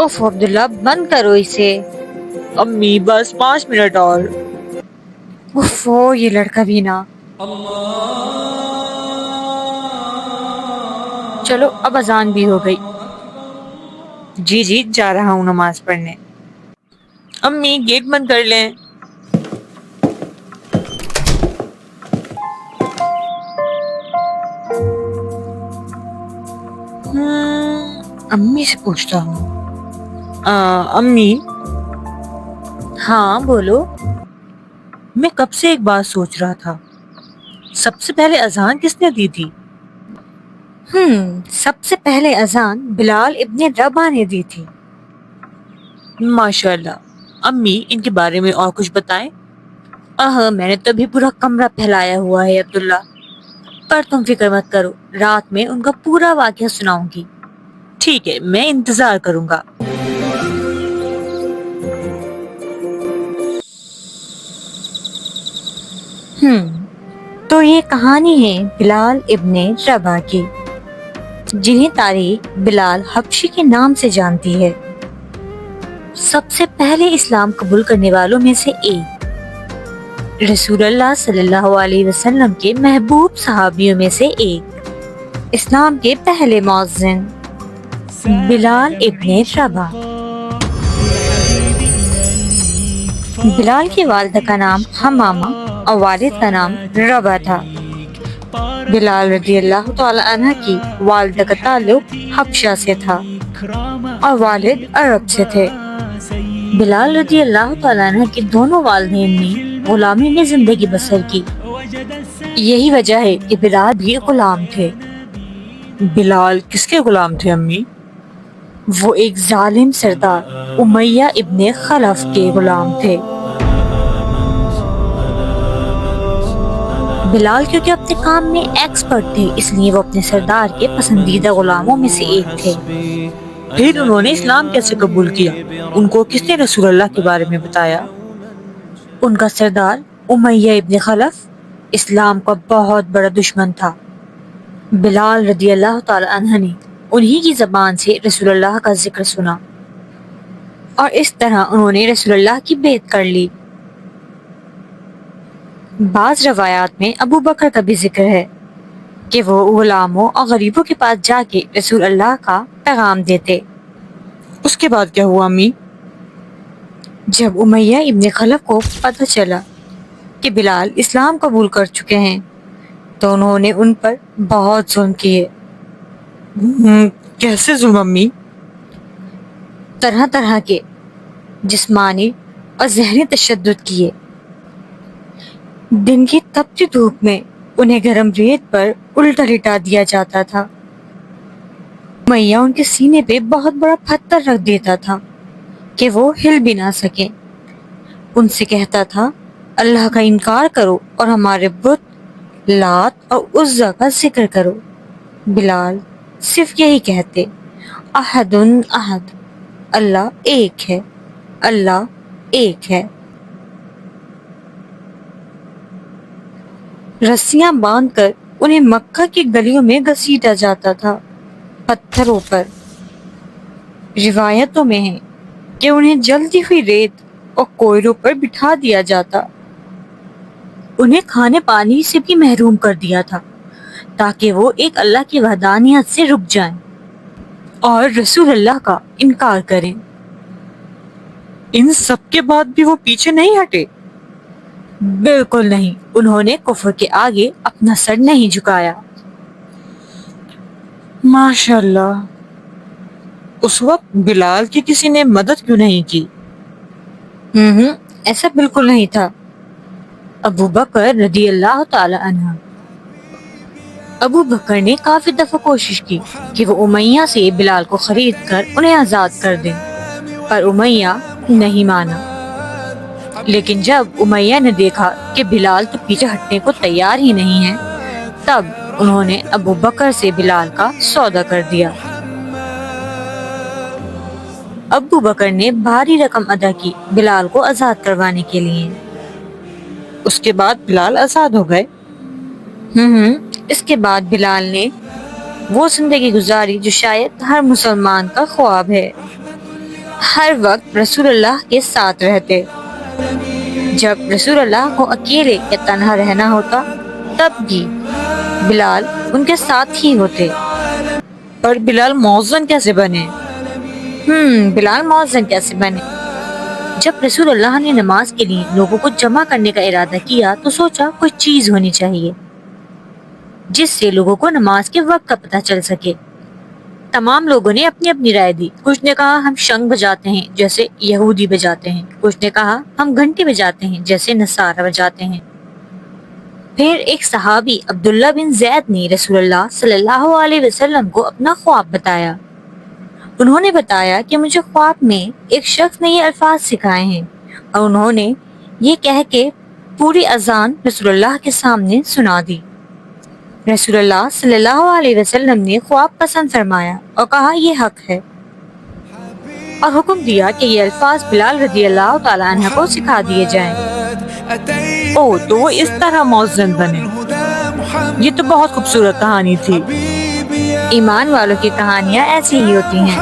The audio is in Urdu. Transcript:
اوف عبداللہ، بند کرو اسے۔ امی بس 5 منٹ اور۔ اوفو، یہ لڑکا بھی نا۔ چلو اب اذان بھی ہو گئی۔ جی جی جا رہا ہوں نماز پڑھنے۔ امی گیٹ بند کر لیں۔ امی سے پوچھتا ہوں۔ امی، ہاں بولو۔ میں کب سے ایک بات سوچ رہا تھا، سب سے پہلے اذان کس نے دی تھی؟ سب سے پہلے اذان بلال ابن رباح نے دی تھی۔ ماشاء اللہ۔ امی ان کے بارے میں اور کچھ بتائیں۔ میں نے تو ابھی پورا کمرہ پھیلایا ہوا ہے عبداللہ، پر تم فکر مت کرو، رات میں ان کا پورا واقعہ سناؤں گی۔ ٹھیک ہے، میں انتظار کروں گا۔ تو یہ کہانی ہے بلال ابن رباح کی، جنہیں تاریخ بلال حبشی کے نام سے جانتی ہے۔ سب سے پہلے اسلام قبول کرنے والوں میں سے ایک، رسول اللہ صلی اللہ علیہ وسلم کے محبوب صحابیوں میں سے ایک، اسلام کے پہلے مؤذن بلال ابن رباح۔ بلال کی والدہ کا نام حمامہ اور والد کا نام رباح تھا۔ بلال رضی اللہ تعالی عنہ کی والدہ کا تعلق حبشہ سے تھا اور والد عرب سے تھے۔ بلال رضی اللہ تعالی عنہ کے دونوں والدین نے غلامی میں زندگی بسر کی، یہی وجہ ہے کہ بلال بھی غلام تھے۔ بلال کس کے غلام تھے امی؟ وہ ایک ظالم سردار امیہ ابن خلف کے غلام تھے۔ بلال کیونکہ اپنے کام میں ایکسپرٹ تھے، اس لیے وہ اپنے سردار کے پسندیدہ غلاموں میں سے ایک تھے۔ پھر انہوں نے اسلام کیسے قبول کیا؟ ان کو کس نے رسول اللہ کے بارے میں بتایا؟ ان کا سردار امیہ ابن خلف اسلام کا بہت بڑا دشمن تھا۔ بلال رضی اللہ تعالی عنہ نے انہی کی زبان سے رسول اللہ کا ذکر سنا اور اس طرح انہوں نے رسول اللہ کی بیعت کر لی۔ بعض روایات میں ابو بکر کا بھی ذکر ہے کہ وہ غلاموں اور غریبوں کے پاس جا کے رسول اللہ کا پیغام دیتے۔ اس کے بعد کیا ہوا امی؟ جب امیہ ابن خلف کو پتہ چلا کہ بلال اسلام قبول کر چکے ہیں تو انہوں نے ان پر بہت ظلم کیے۔ کیسے ظلم امی؟ طرح طرح کے جسمانی اور ذہنی تشدد کیے۔ دن کی تپتی دھوپ میں انہیں گرم ریت پر الٹا لٹا دیا جاتا تھا۔ امیہ ان کے سینے پہ بہت بڑا پتھر رکھ دیتا تھا کہ وہ ہل بھی نہ سکیں۔ ان سے کہتا تھا، اللہ کا انکار کرو اور ہمارے بت لات اور عزا کا ذکر کرو۔ بلال صرف یہی کہتے، احد احد، اللہ ایک ہے، اللہ ایک ہے۔ رسیاں باندھ کر انہیں مکہ کی گلیوں میں گھسیٹا جاتا تھا، پتھروں پر۔ روایتوں میں ہے کہ انہیں جلتی ہوئی ریت اور کوئلوں پر بٹھا دیا جاتا، انہیں کھانے پانی سے بھی محروم کر دیا تھا تاکہ وہ ایک اللہ کی وحدانیت سے رک جائیں اور رسول اللہ کا انکار کریں۔ ان سب کے بعد بھی وہ پیچھے نہیں ہٹے؟ بالکل نہیں، انہوں نے کفر کے آگے اپنا سر نہیں جھکایا۔ ماشاء اللہ۔ اس وقت بلال کی کسی نے مدد کیوں نہیں کی؟ ایسا بالکل نہیں تھا۔ ابو بکر رضی اللہ تعالی عنہ، ابو بکر نے کافی دفعہ کوشش کی کہ وہ امیہ سے بلال کو خرید کر انہیں آزاد کر دیں، پر امیہ نہیں مانا۔ لیکن جب امیہ نے دیکھا کہ بلال تو پیچھے ہٹنے کو تیار ہی نہیں ہے، تب انہوں نے ابو بکر سے بلال کا سودا کر دیا۔ ابو بکر نے بھاری رقم ادا کی بلال کو آزاد کروانے کے لیے۔ اس کے بعد بلال آزاد ہو گئے؟ اس کے بعد بلال نے وہ زندگی گزاری جو شاید ہر مسلمان کا خواب ہے۔ ہر وقت رسول اللہ کے ساتھ رہتے۔ جب رسول اللہ کو اکیلے یا تنہا رہنا ہوتا تب بھی بلال ان کے ساتھ ہی ہوتے۔ پر بلال مؤذن کیسے بنے؟ بلال مؤذن کیسے بنے؟ جب رسول اللہ نے نماز کے لیے لوگوں کو جمع کرنے کا ارادہ کیا تو سوچا کوئی چیز ہونی چاہیے جس سے لوگوں کو نماز کے وقت کا پتہ چل سکے۔ تمام لوگوں نے اپنی اپنی رائے دی۔ کچھ نے کہا ہم شنگ بجاتے ہیں جیسے یہودی بجاتے ہیں، کچھ نے کہا ہم گھنٹی بجاتے ہیں جیسے نصارہ بجاتے ہیں۔ پھر ایک صحابی عبداللہ بن زید نے رسول اللہ صلی اللہ علیہ وسلم کو اپنا خواب بتایا۔ انہوں نے بتایا کہ مجھے خواب میں ایک شخص نے یہ الفاظ سکھائے ہیں، اور انہوں نے یہ کہہ کے پوری اذان رسول اللہ کے سامنے سنا دی۔ رسول اللہ صلی اللہ علیہ وسلم نے خواب پسند فرمایا اور کہا یہ حق ہے، اور حکم دیا کہ یہ الفاظ بلال رضی اللہ تعالیٰ عنہ کو سکھا دیے جائیں۔ تو وہ اس طرح مؤذن بنے۔ یہ تو بہت خوبصورت کہانی تھی۔ ایمان والوں کی کہانیاں ایسی ہی ہوتی ہیں۔